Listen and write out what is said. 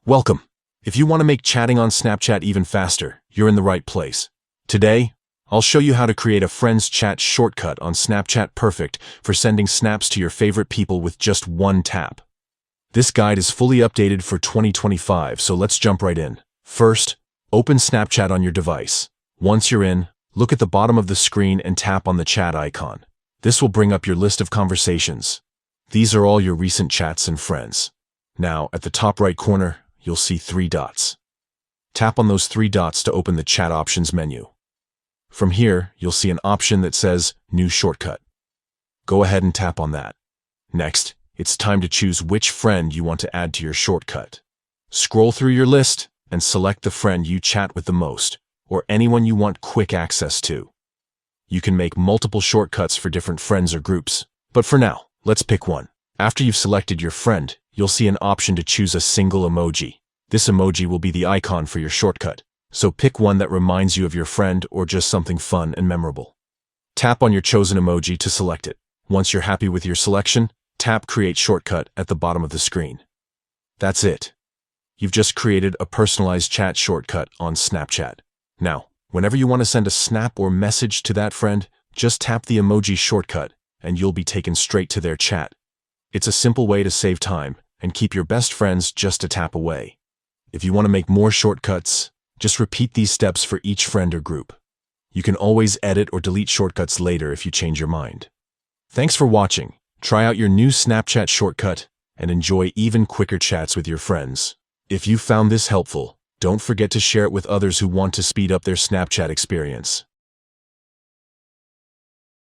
Welcome. If you want to make chatting on Snapchat even faster, you're in the right place. Today, I'll show you how to create a friends chat shortcut on Snapchat perfect for sending snaps to your favorite people with just one tap. This guide is fully updated for 2025, so let's jump right in. First, open Snapchat on your device. Once you're in, look at the bottom of the screen and tap on the chat icon. This will bring up your list of conversations. These are all your recent chats and friends. Now, at the top right corner, you'll see 3 dots. Tap on those 3 dots to open the Chat Options menu. From here, you'll see an option that says New Shortcut. Go ahead and tap on that. Next, it's time to choose which friend you want to add to your shortcut. Scroll through your list and select the friend you chat with the most, or anyone you want quick access to. You can make multiple shortcuts for different friends or groups, but for now, let's pick one. After you've selected your friend, you'll see an option to choose a single emoji. This emoji will be the icon for your shortcut, so pick one that reminds you of your friend or just something fun and memorable. Tap on your chosen emoji to select it. Once you're happy with your selection, tap Create Shortcut at the bottom of the screen. That's it. You've just created a personalized chat shortcut on Snapchat. Now, whenever you want to send a snap or message to that friend, just tap the emoji shortcut and you'll be taken straight to their chat. It's a simple way to save time and keep your best friends just a tap away. If you want to make more shortcuts, just repeat these steps for each friend or group. You can always edit or delete shortcuts later if you change your mind. Thanks for watching. Try out your new Snapchat shortcut and enjoy even quicker chats with your friends. If you found this helpful, don't forget to share it with others who want to speed up their Snapchat experience.